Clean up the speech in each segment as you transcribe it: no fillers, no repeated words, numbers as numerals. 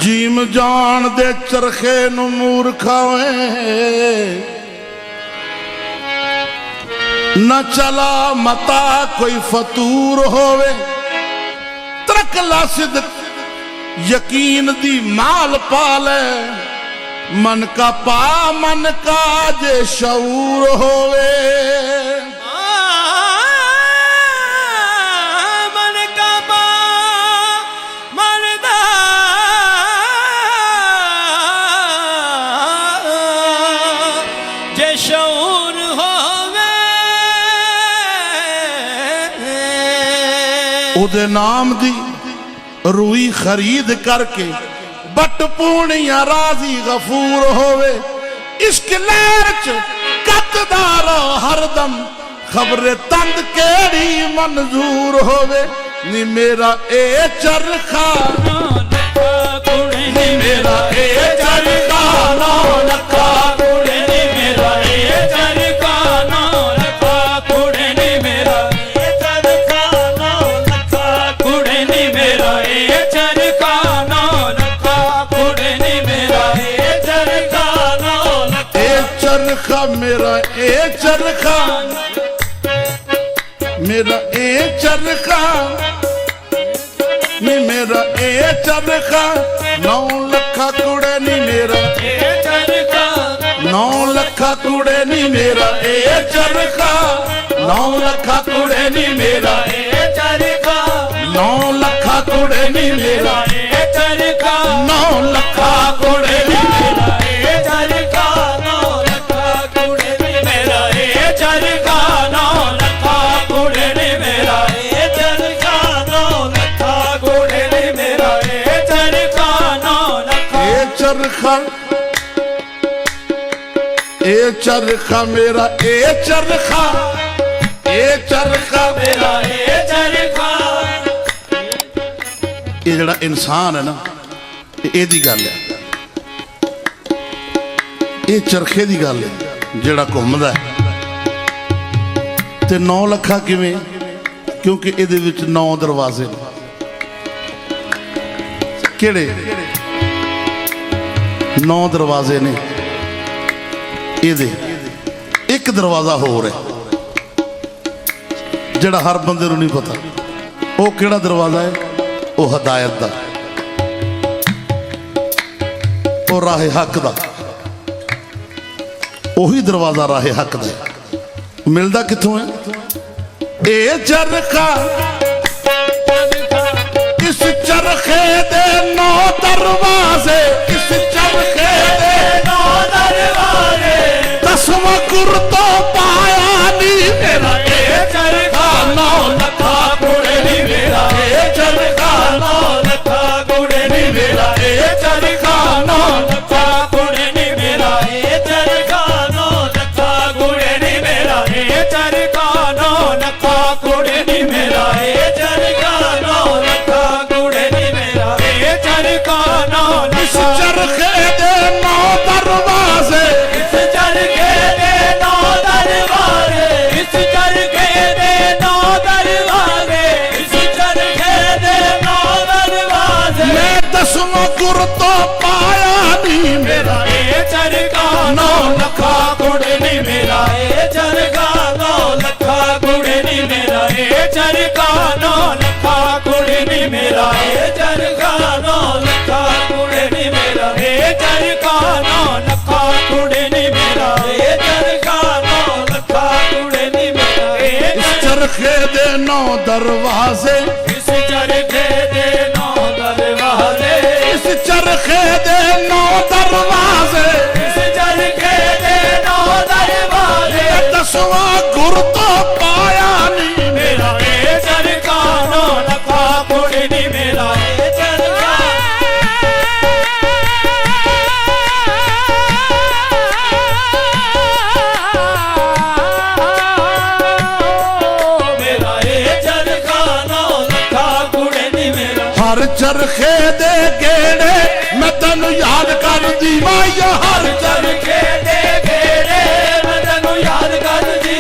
gym जान दे चरखे नू मूर्खा न चला मता कोई फतूर होवे तरकला सिद्क यकीन दी माल पाले मन का पा मन का जे शऊर होवे मन का पा मन दा जे शऊर होवे उदे नाम दी रूई खरीद करके बट पूनिया राजी गफूर होवे इश्क लहर च कतदारो हरदम खबरे तंद केड़ी मंजूर होवे नी मेरा ए चरखा नी मेरा ए चरखा नौ लखा कुड़े नी मेरा ए चरखा नौ लखा कुड़े नी मेरा ए चरखा नौ लखा कुड़े नी मेरा ए चरखा नौ लखा कुड़े नी मेरा ए चरखा नौ लखा ए चरखा मेरा ए चरखा मेरा ए चरखा नी मेरा ए चरखा 9 लखा कुड़े नी मेरा ए चरखा 9 लखा कुड़े नी मेरा ए चरखा 9 लखा कुड़े नी मेरा ए चरखा 9 लखा कुड़े नी मेरा ए चरखा 9 लखा कुड़े नी मेरा ए चरखा 9 लखा कुड़े नी मेरा ए चरखा 9 लखा कुड़े नी मेरा ए चरखा 9 लखा कुड़े नी मेरा ए चरखा 9 लखा ए चरखा ए चरखा मेरा ए चरखा मेरा ए चरखा ये जड़ा इंसान है ना ये दी गल है ये चरखे दी गल है जड़ा घूमदा है ते 9 लखा किवें क्योंकि इहदे विच 9 दरवाजे ने किहड़े 9 दरवाजे ने इहदे एक दरवाजा होर है जड़ा हर बंदे नूं नहीं पता वो किहड़ा दरवाजा है वो हदायत दा वो राहे हक दा उही दरवाजा राहे हक दा मिलदा कित्थों है ए चरखा इस चरखे दे 9 दरवाजे इस चरखे दे 9 दरवाजे 10वां गुर तो पाया नी मेरा ए चरखा 9 लखा कुड़े नी मेरा ए चरखा 9 लखा कुड़े नी मेरा ए चरखा 9 लखा कुड़े नी मेरा ए चरखा 9 लखा कुड़े नी मेरा ए चरखा 9 लखा कुड़े नी मेरा ए चरखा 9 लखा कुड़े नी मेरा ए चरखा 9 इस लखा चरखे दे 9 दरवाजे इस चरखे दे 9 दरवाजे इस चरखे दे 9 दरवाजे इस चरखे दे 9 दरवाजे मैं 10वां गुर तो पाया नी मेरा ए चरखा 9 लखा कुड़े नी मेरा ए चरखा 9 लखा कुड़े नी मेरा ए चरखा 9 लखा कुड़े नी मेरा ए चरखा 9 लखा कुड़े नी मेरा ए चरखा 9 लखा कुड़े नी मेरा ए चरखा 9 लखा कुड़े नी मेरा ए इस चरखे दे 9 दरवाजे इस चरखे दे 9 दरवाजे इस चरखे दे 9 दरवाजे इस चरखे दे 9 दरवाजे 10वां गुर तो पाया नी मेरा ए चरखा 9 लखा कुड़े नी मेरा ए चरखा मेरा ए चरखा 9 लखा कुड़े नी मेरा हर चरखे दे गेड़े मैं तेनू याद कर दी माया हर चरखे दे घेरे मैं तैनू याद कर दी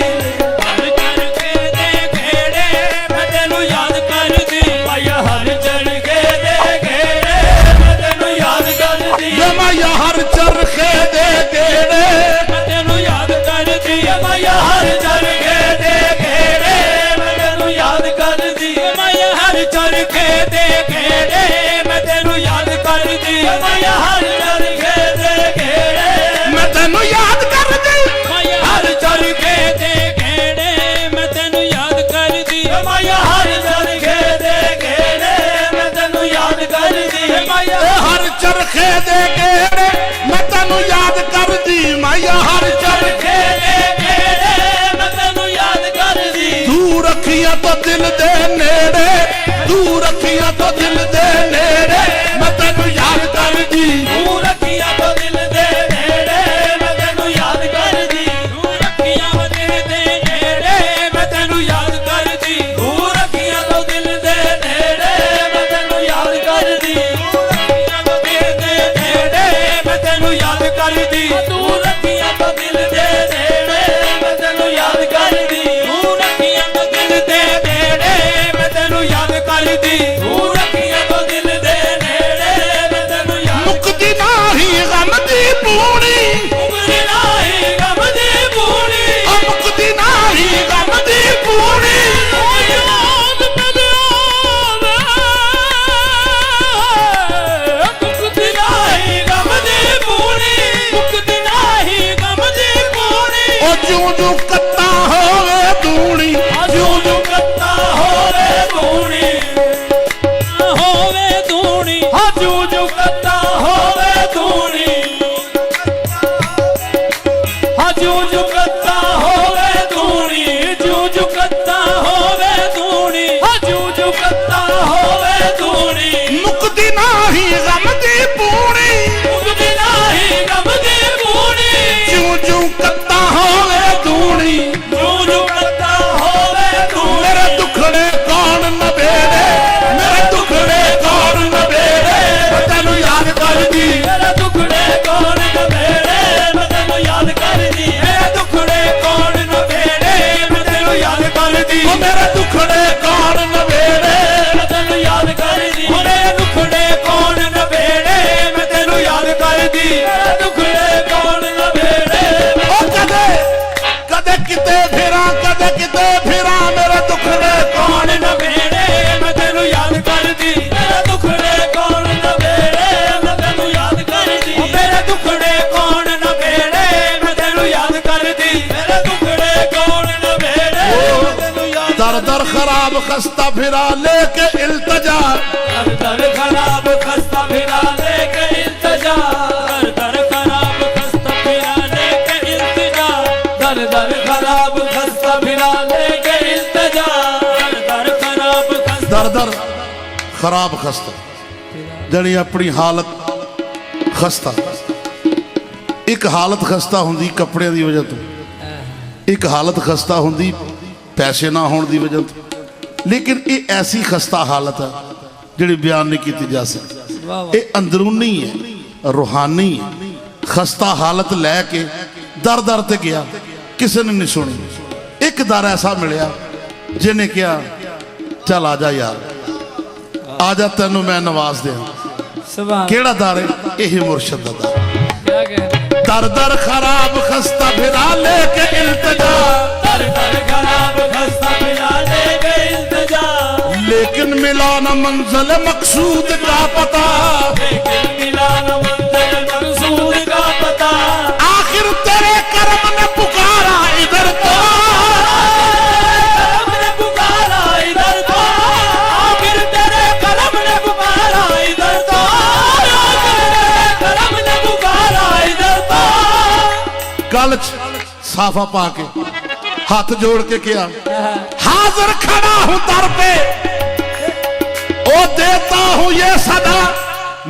हर चरखे दे घेरे मैं तैनू याद कर दी हर चरखे दे घेरे मैं तैनू याद ਚਰਖੇ ਦੇ ਗੇੜੇ ਮੈਂ ਤੈਨੂੰ ਯਾਦ ਕਰਦੀ ਮਾਇਆ ਹਰ ਚਰਖੇ ਦੇ ਗੇੜੇ ਮੈਂ ਤੈਨੂੰ ਯਾਦ ਕਰਦੀ ਤੂੰ ਰੱਖੀਆਂ ਤੋਂ ਦਿਲ ਦੇ ਨੇੜੇ ਤੂੰ ਰੱਖੀਆਂ ਤੋਂ ਦਿਲ ਦੇ ਨੇੜੇ ਮੈਂ ਤੈਨੂੰ ਯਾਦ ਕਰਦੀ ਤੂੰ ਰੱਖੀਆਂ ਤੋਂ ਦਿਲ ਦੇ ਨੇੜੇ ਮੈਂ ਤੈਨੂੰ ਯਾਦ ਕਰਦੀ ਤੂੰ ਰੱਖੀਆਂ ਤੋਂ ਦਿਲ ਦੇ ਨੇੜੇ ਮੈਂ ਤੈਨੂੰ ਯਾਦ ਕਰਦੀ ਤੂੰ ਰੱਖੀਆਂ ਤੋਂ ਦਿਲ ਦੇ ਨੇੜੇ ਮੈਂ ਤੈਨੂੰ ਯਾਦ ਕਰਦੀ ਤੂੰ ਰੱਖੀਆਂ ਤੋਂ ਦਿਲ ਦੇ ਨੇੜੇ ਮੈਂ ਤੈਨੂੰ ਯਾਦ ਕਰਦੀ ਤੂੰ ਰੱਖੀਆਂ ਤੋਂ ਦਿਲ ਦੇ ਨੇੜੇ ਮੈਂ ਤੈਨੂੰ ਯਾਦ ਕਰਦੀ ਤੂੰ ਰੱਖੀਆਂ ਤੋਂ ਦਿਲ ਦੇ ਨੇੜੇ ਮੈਂ ਤੈਨੂੰ ਯਾਦ ਮੁੱਕਦੀ ਨਾਹੀ ਗਮ ਦੀ ਪੂਣੀ ਮੁੱਕਦੀ ਨਾਹੀ ਗਮ ਦੀ ਪੂਣੀ ਮੁੱਕਦੀ ਨਾਹੀ ਗਮ ਦੀ ਪੂਣੀ ਯਾਦ ਮੈਨੂੰ ਮੁੱਕਦੀ ਨਾਹੀ ਗਮ ਦੀ ਪੂਣੀ ਮੁੱਕਦੀ ਨਾਹੀ ਗਮ ਦੀ ਪੂਣੀ ਉਹ ਜੂੰ ਕੱਤਾ ਹੋਵੇ ਦੂਣੀ ਜੂੰ ਕੱਤਾ ਹੋਵੇ ਦੂਣੀ ਹੋਵੇ ਦੂਣੀ ਹਾਂ ਜੂੰ ਕੱਤਾ ਹੋਵੇ ਦੂਣੀ ਹਾਂ ਜੂੰ ਕੱਤਾ ਹੋਵੇ ਦੂਣੀ ਜੂੰ ਕੱਤਾ ਹੋਵੇ ਦੂਣੀ ਹਾਂ ਜੂੰ ਕੱਤਾ ਹੋਵੇ ਦੂਣੀ ਮੁੱਕਦੀ ਨਾਹੀ ਗਮ ਦੀ ਪੂਣੀ ਮੁੱਕਦੀ ਨਾਹੀ ਗਮ ਦੀ ਪੂਣੀ ਜੂੰ ਕੱਤਾ ਹੋਵੇ ਦੂਣੀ ਜੂੰ ਕੱਤਾ ਹੋਵੇ ਦੂਣੀ ਮੇਰੇ ਦੁੱਖੜੇ ਕੌਣ ਨਵੇੜੇ ਮੇਰੇ ਦੁੱਖੜੇ ਕੌਣ ਨਵੇੜੇ ਮੈਂ ਤੈਨੂੰ ਯਾਦ ਕਰਦੀ ਮੇਰੇ ਦੁੱਖੜੇ ਕੌਣ ਨਵੇੜੇ ਮੈਂ ਤੈਨੂੰ ਯਾਦ ਕਰਦੀ ਮੇਰੇ ਦੁੱਖੜੇ ਕੌਣ ਨਵੇੜੇ ਮੈਂ ਤੈਨੂੰ ਯਾਦ ਕਰਦੀ ਉਹ ਮੇਰੇ ਦੁੱਖੜੇ ਕੌਣ ਨਵੇੜੇ ਮੈਂ ਤੈਨੂੰ ਯਾਦ ਕਰਦੀ ਮੇਰੇ ਦੁੱਖੜੇ ਕੌਣ ਨਵੇੜੇ ਮੈਂ ਤੈਨੂੰ ਯਾਦ ਕਰਦੀ ਮੇਰੇ ਦੁੱਖੜੇ ਕੌਣ ਨਵੇੜੇ ਉਹ ਕਦੇ ਕਿਤੇ ਫਿਰਾਂ ਮੇਰੇ ਦੁੱਖੜੇ ਕੌਣ ਨਵੇੜੇ ਮੈਂ ਤੈਨੂੰ ਯਾਦ ਕਰਦੀ ਮੇਰੇ ਦੁੱਖੜੇ ਕੌਣ ਨਵੇੜੇ ਮੈਂ ਤੈਨੂੰ ਯਾਦ ਕਰਦੀ ਮੇਰੇ ਦੁੱਖੜੇ ਕੌਣ ਨਵੇੜੇ ਮੈਂ ਤੈਨੂੰ ਯਾਦ ਕਰਦੀ ਮੇਰੇ ਦੁੱਖੜੇ ਕੌਣ ਨਵੇੜੇ ਮੈਂ ਤੈਨੂੰ ਯਾਦ दर दर खराब खस्ता फिरा लेके इल्तजा दर खराब खस्ता फिरा लेके इल्तिजा दर खराब खस्ता फिरा लेके इल्तिजा दर खराब खस्ता फिरा लेके इल्तिजा दर खराब खस्ता दर दर खराब खस्ता जनी अपनी हालत खस्ता एक हालत खस्ता हुंदी कपड़े की वजह तो एक हालत खस्ता हुंदी पैसे ना होने की वजह तो लेकिन ये ऐसी खस्ता हालत है जिहड़ी बयान नहीं की जा सकती ये अंदरूनी है रूहानी है खस्ता हालत लैके दर दर ते गया किसी ने नहीं सुनी एक दर ऐसा मिलया जिन्हें कहा चल आ जा यार आ जा तेनू मैं नवाज दिया केड़ा दर है यही मुर्शद दा दर दर खराब खस्ता फिरा लेके इल्तिजा दर खराब खस्ता फिरा लेके इल्तिजा लेकिन मिला न मंजिल मकसूद का पता लेकिन मिला न मंजिल मकसूद का पता आखिर तेरे कर्म ने पुकारा इधर तो कर्म ने पुकारा इधर तो आखिर तेरे कर्म ने पुकारा इधर तो कर्म ने पुकारा इधर तो गल साफा पा के हाथ जोड़ के किया हाजिर खड़ा हूं दर पे ओ देता हूं ये सदा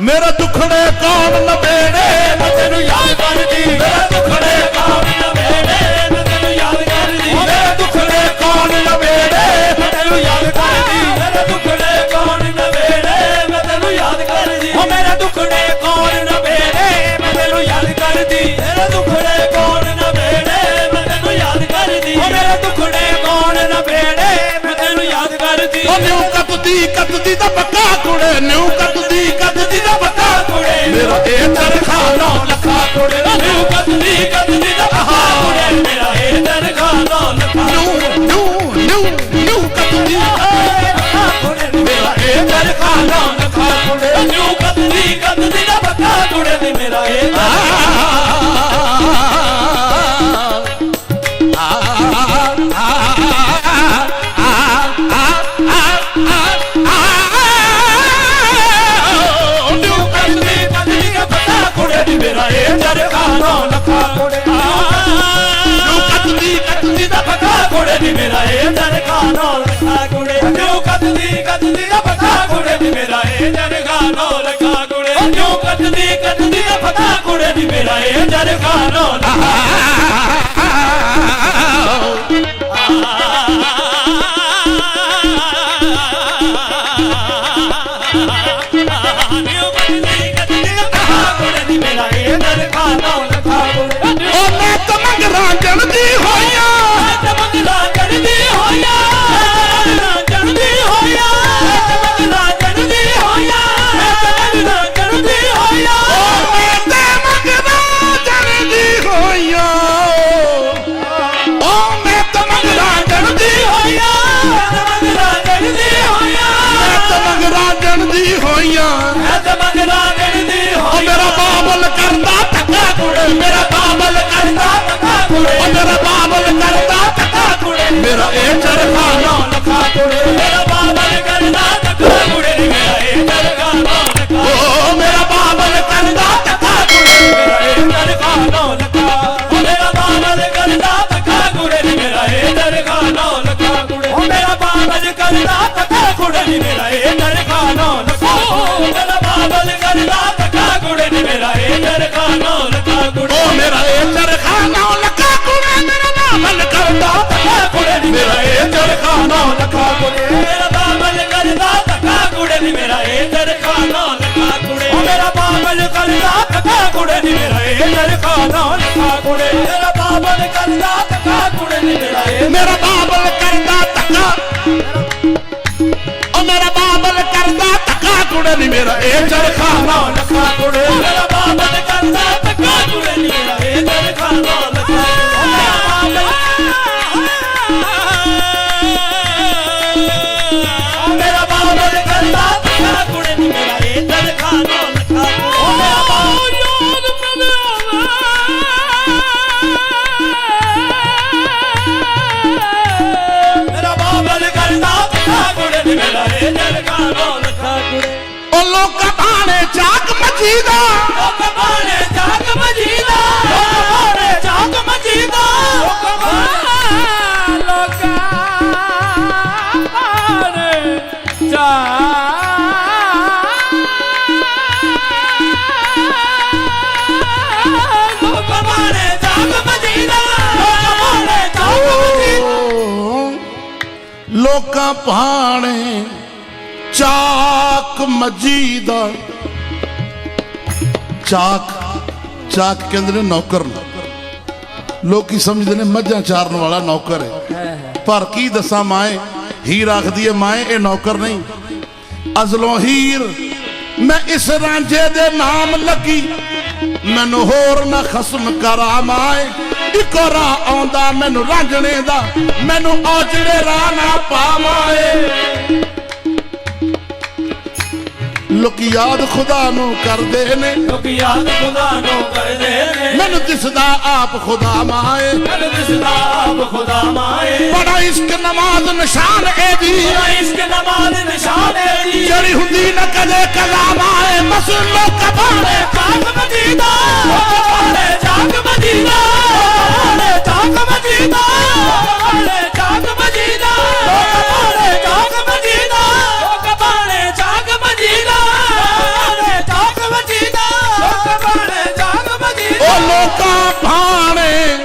मेरे दुखड़े कौन नबेड़े मैं तेनू याद करदी मेरे दुखड़े कौन नवेड़े मैं तेनू याद करदी मेरे दुखड़े कौन नबेड़े मैं तेनू याद करदी मेरे दुखड़े कौन नवेड़े मैं तेनू याद करदी ओ मेरे दुखड़े कौन नवेड़े मैं तेनू याद करदी मेरे दुखड़े कौन नवेड़े मैं तेनू याद करदी ओ मेरे दुखड़े कौन नवेड़े मैं तेनू याद करदी ओ न्यू कतदी दा पक्का कुड़े न्यू कतदी दा पक्का कुड़े मेरा ए चरखा 9 लखा कुड़े न्यू कतदी दा पक्का कुड़े मेरा ए चरखा 9 लखा न्यू कतदी मेरा ए चरखा 9 लखा कुड़े न्यू कतदी दा पक्का कुड़े मेरा ए ਨੀ ਮੇਰਾ ਇਹ ਚਰਖਾ 9 ਲੱਖਾਂ ਕੁੜੇ ਕਿਉਂ ਕੱਤਦੀ ਦਾ ਪਤਾ ਕੁੜੇ ਨੀ ਮੇਰਾ ਇਹ ਚਰਖਾ 9 ਲੱਖਾਂ ਕੁੜੇ ਕਿਉਂ ਕੱਤਦੀ ਦਾ ਪਤਾ ਕੁੜੇ ਨੀ ਮੇਰਾ ਇਹ ਚਰਖਾ 9 ਮੇਰਾ ਬਾਬਲ ਕਰਦਾ ਧੱਕਾ ਕੁੜੇ ਮੇਰਾ ਬਾਬਲ ਕਰਦਾ ਧੱਕਾ ਕੁੜੇ ਮੇਰਾ ਬਾਬਲ ਕਰਦਾ ਧੱਕਾ ਕੁੜੇ ਮੇਰਾ ਇਹ ਚਰਖਾ 9 ਲੱਖਾਂ ਕੁੜੇ ਮੇਰਾ ਬਾਬਲ ਕਰਦਾ ਧੱਕਾ ਕੁੜੇ ਮੇਰਾ ਇਹ ਚਰਖਾ 9 ਲੱਖਾਂ ਓ ਮੇਰਾ ਬਾਬਲ ਕਰਦਾ ਧੱਕਾ ਕੁੜੇ ਮੇਰਾ ਇਹ ਚਰਖਾ 9 ਲੱਖਾਂ ਮੇਰਾ ਬਾਬਲ ਕਰਦਾ ਧੱਕਾ ਕੁੜੇ ਮੇਰਾ ਇਹ ਚਰਖਾ 9 ਲੱਖਾਂ ਕੁੜੇ ਮੇਰਾ ਬਾਬਲ ਕਰਦਾ ਧੱਕਾ ਕੁੜੇ ਮੇਰਾ ਇਹ ਚਰਖਾ 9 ਲੱਖਾਂ ਮੇਰਾ ਬਾਬਲ ਕਰਦਾ ਧੱਕਾ ਕੁੜੇ ਮੇਰਾ ਇਹ ਚਰਖਾ 9 ਲੱਖਾਂ ਕੁੜੇ ਓ ਮੇਰਾ ਇਹ ਚਰਖਾ 9 ਲੱਖਾਂ ਕੁੜੇ ਮੇਰਾ ਬਾਬਲ ਕਰਦਾ ਧੱਕਾ ਕੁੜੇ ਮੇਰਾ ਇਹ ਚਰਖਾ 9 ਲੱਖਾਂ ਕੁੜੇ ਮੇਰਾ ਬਾਬਲ ਕਰਦਾ ਧੱਕਾ ਕੁੜੇ ਮੇਰਾ ਇਹ ਚਰਖਾ 9 ਲੱਖਾਂ ਕੁੜੇ ਮੇਰਾ ਬਾਬਲ ਕਰਦਾ ਧੱਕਾ ਕੁੜੇ ਮੇਰਾ ਇਹ ਚਰਖਾ 9 ਲੱਖਾਂ ਕੁੜੇ ਮੇਰਾ ਬਾਬਲ ਕਰਦਾ ਧੱਕਾ ਕੁੜੇ ਮੇਰਾ ਇਹ ਮੇਰਾ ਬਾਬਲ ਕਰਦਾ ਧੱਕਾ ਓ ਮੇਰਾ ਬਾਬਲ ਕਰਦਾ ਧੱਕਾ ਕੁੜੇ ਨੀ ਮੇਰਾ ਇਹ ਚਰਖਾ 9 ਲੱਖਾਂ ਕੁੜੇ ਮੇਰਾ ਬਾਬਲ ਕਰਦਾ ਧੱਕਾ ਕੁੜੇ ਨੀ ਮੇਰਾ ਇਹ ਚਰਖਾ 9 ਲੱਖਾਂ ਮੇਰਾ ਬਾਬਲ ਕਰਦਾ ਧੱਕਾ ਕੁੜੇ ਨੀ ਮੇਰਾ ਇਹ ਚਰਖਾ 9 ਲੱਖਾਂ ਮੇਰਾ ਬਾਬਲ ਕਰਦਾ ਧੱਕਾ ਕੁੜੇ ਨੀ ਮੇਰਾ ਇਹ ਚਰਖਾ 9 ਲੱਖਾਂ ਕੁੜੇ ਓ ਲੋਕਾਂ ਬਾਣੇ ਜਾਗ ਮਜੀਦਾ ਲੋਕਾਂ ਬਾਣੇ ਜਾਗ ਮਜੀਦਾ ਲੋਕਾਂ ਬਾਣੇ ਜਾਗ ਮਜੀਦਾ ਲੋਕਾਂ ਬਾਣੇ ਲੋਕਾਂ ਭਾਣੇ ਚਾਕ ਮਜੀਦਾ ਚਾਕ ਚਾਕ ਕਹਿੰਦੇ ਨੇ ਨੌਕਰ ਨੂੰ ਲੋਕੀ ਸਮਝਦੇ ਨੇ ਮੱਝਾਂ ਚਾਰਨ ਵਾਲਾ ਨੌਕਰ ਹੈ ਪਰ ਕੀ ਦੱਸਾਂ ਮਾਏ ਹੀਰ ਆਖਦੀ ਹੈ ਮਾਏ ਇਹ ਨੌਕਰ ਨਹੀਂ ਅਜ਼ਲੋਂ ਹੀਰ ਮੈਂ ਇਸ ਰਾਂਝੇ ਦੇ ਨਾਮ ਲੱਗੀ ਮੈਨੂੰ ਹੋਰ ਨਾ ਖਸਮ ਕਰਾ ਮਾਏ ਇੱਕੋ ਰਾਹ ਆਉਂਦਾ ਮੈਨੂੰ ਰਾਂਝਣੇ ਦਾ ਮੈਨੂੰ ਔਜੜੇ ਰਾਹ ਨਾ ਪਾਵਾਏ ਲੋਕੀ ਯਾਦ ਖੁਦਾ ਨੂੰ ਕਰਦੇ ਨੇ ਲੋਕੀ ਯਾਦ ਖੁਦਾ ਨੂੰ ਕਰਦੇ ਨੇ ਮੈਨੂੰ ਦਿਸਦਾ ਆਪ ਖੁਦਾ ਮਾਏ ਮੈਨੂੰ ਦਿਸਦਾ ਆਪ ਖੁਦਾ ਮਾਏ ਬੜਾ ਇਸ਼ਕ ਨਮਾਜ਼ ਨਿਸ਼ਾਨ ਇਹਦੀ ਬੜਾ ਇਸ਼ਕ ਨਮਾਜ਼ ਨਿਸ਼ਾਨ ਇਹਦੀ ਜਿਹੜੀ ਹੁੰਦੀ ਨਾ ਕਦੇ ਕਲਾ ਮਾਏ ਬਸ ਲੋਕ ਬਾਣੇ ਜਾਗ ਮਜੀਦਾ ਬਾਣੇ ਜਾਗ ਮਜੀਦਾ ਬਾਣੇ ਜਾਗ ਮਜੀਦਾ ਬਾਣੇ ਜਾਗ ਮਜੀਦਾ ਬਾਣੇ ਜਾਗ ਮਜੀਦਾ ਬਾਣੇ ਜਾਗ ਮਜੀਦਾ ਲੋਕਾਂ ਭਾਣੇ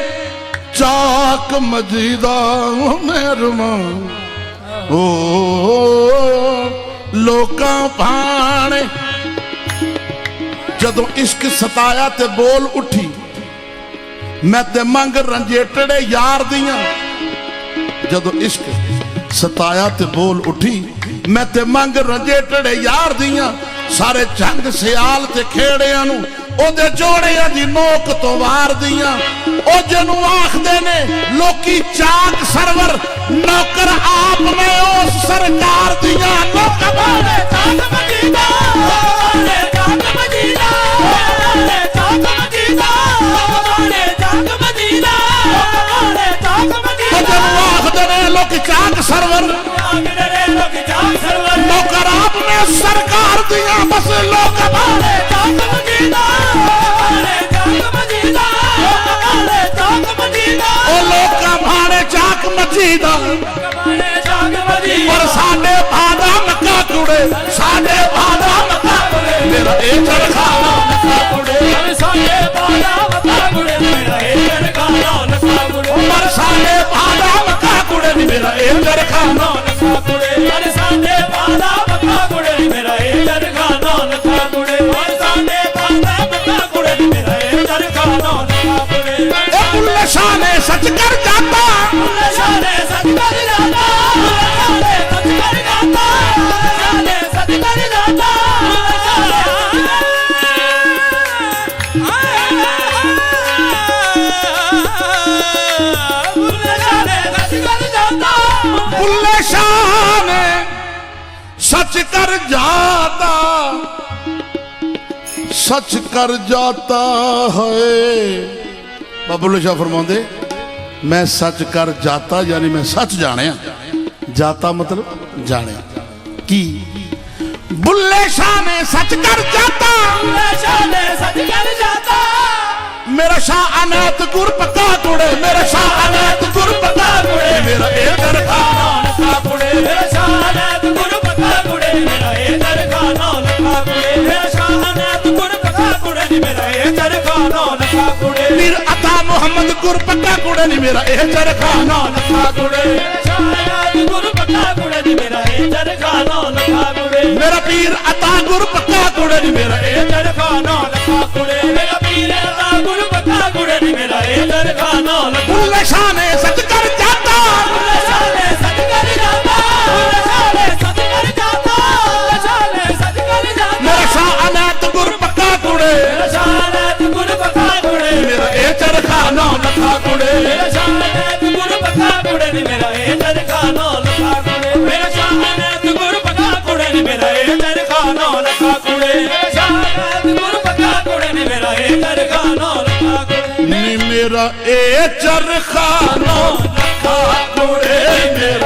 ਚਾਕ ਮਜੀਦਾ ਮੇਰਮਾ ਓ ਲੋਕਾਂ ਭਾਣੇ ਜਦੋਂ ਇਸ਼ਕ ਸਤਾਇਆ ਤੇ ਬੋਲ ਉੱਠੀ ਮੈਂ ਤੇ ਮੰਗ ਰੰਜੇਟੜੇ ਯਾਰ ਦੀਆਂ ਜਦੋਂ ਇਸ਼ਕ ਸਤਾਇਆ ਤੇ ਬੋਲ ਉੱਠੀ ਮੈਂ ਤੇ ਮੰਗ ਰੰਜੇਟੜੇ ਯਾਰ ਦੀਆਂ ਸਾਰੇ ਜੰਗ ਸਿਆਲ ਤੇ ਖੇੜਿਆਂ ਨੂੰ ਉਹਦੇ ਜੋੜਿਆਂ ਦੀ ਨੋਕ ਤੋਂ ਵਾਰਦੀਆਂ ਉਹ ਜਿਹਨੂੰ ਆਖਦੇ ਨੇ ਲੋਕੀ ਚਾਕ ਸਰਵਰ ਨੌਕਰ ਆਪ ਮੈਂ ਉਸ ਸਰਕਾਰ ਦੀਆਂ ਲੋਕ ਬਾਣੇ ਚਾਕ ਮਜੀਦਾ ਬਾਣੇ ਚਾਕ ਮਜੀਦਾ ਬਾਣੇ ਚਾਕ ਮਜੀਦਾ ਬਾਣੇ ਚਾਕ ਮਜੀਦਾ ਬਾਣੇ ਚਾਕ ਮਜੀਦਾ ਉਹ ਜਿਹਨੂੰ ਆਖਦੇ ਨੇ ਲੋਕੀ ਚਾਕ ਸਰਵਰ ਨੌਕਰ ਆਪ ਮੈਂ ਸਰਕਾਰ ਦੀਆਂ ਬਸ ਲੋਕ ਬਾਣੇ ਚਾਕ ਮਜੀਦਾ ਬਾਣੇ ਚਾਕ ਮਜੀਦਾ ਬਾਣੇ ਚਾਕ ਮਜੀਦਾ ਉਹ ਲੋਕਾਂ ਬਾਣੇ ਚਾਕ ਜਾਗ ਮੱਜੀ ਦਾ ਕਮਾਏ ਜਾਗ ਮਦੀ ਪਰ ਸਾਡੇ ਬਾਦਾ ਮੱਕਾ ਕੁੜੇ ਸਾਡੇ ਬਾਦਾ ਮੱਕਾ ਕੁੜੇ ਮੇਰਾ ਇਹ ਚਰਖਾਨਾ ਲੱਖਾਂ ਕੁੜੇ ਹਰ ਸਾਡੇ ਬਾਦਾ ਮੱਕਾ ਕੁੜੇ ਮੇਰਾ ਇਹ ਚਰਖਾਨਾ ਲੱਖਾਂ ਕੁੜੇ ਪਰ ਸਾਡੇ ਬਾਦਾ ਮੱਕਾ ਕੁੜੇ ਨੀ ਮੇਰਾ ਇਹ ਚਰਖਾਨਾ ਲੱਖਾਂ ਕੁੜੇ ਹਰ ਸਾਡੇ ਬਾਦਾ ਮੱਕਾ ਕੁੜੇ ਮੇਰਾ ਇਹ ਚਰਖਾਨਾ ਲੱਖਾਂ ਕੁੜੇ ਹਰ ਸਾਡੇ ਬਾਦਾ ਮੱਕਾ ਕੁੜੇ ਮੇਰਾ ਇਹ ਚਰਖਾਨਾ ਲੱਖਾਂ ਕੁੜੇ ਇਹ ਬੁੱਲੇ ਸ਼ਾਹ ਨੇ ਸੱਚ ਕਰ ਜਾਤਾ ਬੁੱਲੇ ਸ਼ਾਹ ਨੇ ਸੱਚ ਕਰ ਜਾਤਾ ਬੁੱਲੇ ਸ਼ਾਹ ਨੇ ਸੱਚ ਕਰ ਜਾਤਾ ਬੁੱਲੇ ਸ਼ਾਹ ਨੇ ਸੱਚ ਕਰ ਜਾਤਾ ਬੁੱਲੇ ਸ਼ਾਹ ਨੇ ਸੱਚ ਕਰ ਜਾਤਾ ਬੁੱਲੇ ਸ਼ਾਹ ਨੇ ਸੱਚ ਕਰ ਜਾਤਾ ਸੱਚ ਕਰ ਜਾਤਾ ਹੈ ਬਾਬਾ ਬੁੱਲੇ ਸ਼ਾਹ ਫਰਮਾਉਂਦੇ ਮੈਂ ਸੱਚ ਕਰ ਜਾਤਾ ਯਾਨੀ ਮੈਂ ਸੱਚ ਜਾਣਿਆ ਜਾਤਾ ਮਤਲਬ ਜਾਣਿਆ ਕੀ ਬੁੱਲੇ ਸ਼ਾਹ ਨੇ ਸੱਚ ਕਰ ਜਾਤਾ ਬੁੱਲੇ ਸ਼ਾਹ ਨੇ ਸੱਚ ਕਰ ਜਾਤਾ ਮੇਰਾ ਸ਼ਾਹ ਅਨਾਤ ਗੁਰ ਪੱਕਾ ਕੁੜੇ ਮੇਰਾ ਸ਼ਾਹ ਅਨਾਤ ਗੁਰ ਪੱਕਾ ਕੁੜੇ ਮੇਰਾ ਇਹ ਚਰਖਾਨਾ ਲੱਖਾਂ ਕੁੜੇ ਮੇਰਾ ਸ਼ਾਹ ਨੇ ਗੁਰ ਪੱਕਾ ਕੁੜੇ ਮੇਰਾ ਇਹ ਚਰਖਾਨਾ ਲੱਖਾਂ ਕੁੜੇ ਮੇਰਾ ਸ਼ਾਹ ਨੇ ਗੁਰ ਪੱਕਾ ਕੁੜੇ ਮੇਰਾ ਇਹ ਚਰਖਾਨਾ ਲੱਖਾਂ ਕੁੜੇ ਵੀਰ ਅਤਾ ਮੁਹੰਮਦ ਗੁਰ ਪੱਕਾ ਕੁੜੇ ਨੀ ਮੇਰਾ ਇਹ ਚਰਖਾਨਾ ਲੱਖਾਂ ਕੁੜੇ ਮੇਰਾ ਸ਼ਾਹ ਨੇ ਗੁਰ ਪੱਕਾ ਕੁੜੇ ਮੇਰਾ ਇਹ ਚਰਖਾਨਾ ਲੱਖਾਂ ਕੁੜੇ ਮੇਰਾ ਪੀਰ ਅਤਾ ਗੁਰ ਪੱਕਾ ਕੁੜੇ ਨੀ ਮੇਰਾ ਇਹ ਚਰਖਾਨਾ ਲੱਖਾਂ ਕੁੜੇ ਮੇਰਾ ਪੀਰ ਦਾ ਗੁਰ ਪੱਕਾ ਕੁੜੇ ਮੇਰਾ ਇਹ ਚਰਖਾਨਾ ਲੱਖਾਂ ਬੁੱਲੇ ਸ਼ਾਹ ਨੇ ਸੱਚ ਕਰ ਜਾਤਾ ਬੁੱਲੇ ਸ਼ਾਹ ਨੇ ਸੱਚ ਕਰ ਜਾਤਾ ਬੁੱਲੇ ਸ਼ਾਹ ਨੇ ਸੱਚ ਕਰ ਜਾਤਾ ਬੁੱਲੇ ਸ਼ਾਹ ਨੇ ਸੱਚ ਕਰ ਜਾਤਾ ਮੇਰਾ ਸ਼ਾਹ ਅਨਾਤ ਗੁਰ ਪੱਕਾ ਕੁੜੇ ਮੇਰਾ ਸ਼ਾਹ ਨੇ ਗੁਰ ਪੱਕਾ ਕੁੜੇ ਮੇਰਾ ਇਹ ਚਰਖਾਨਾ ਲੱਖਾਂ ਕੁੜੇ ਮੇਰਾ ਸ਼ਾਹ ਨੇ ਗੁਰ ਪੱਕਾ ਕੁੜੇ ਮੇਰਾ ਇਹ ਚਰਖਾਨਾ ਲੱਖਾਂ ਕੁੜੇ ਮੇਰਾ ਸ਼ਾਹ ਨੇ ਗੁਰ ਪੱਕਾ ਕੁੜੇ ਮੇਰਾ ਇਹ ਚਰਖਾਨਾ ਲੱਖਾਂ ਕੁੜੇ ਮੇਰਾ ਸ਼ਾਹ ਨੇ ਗੁਰ ਪੱਕਾ ਕੁੜੇ ਮੇਰਾ ਇਹ ਚਰਖਾਨਾ ਲੱਖਾਂ ਕੁੜੇ ਨੀ ਮੇਰਾ ਇਹ ਚਰਖਾਨਾ ਲੱਖਾਂ ਕੁੜੇ ਮੇਰਾ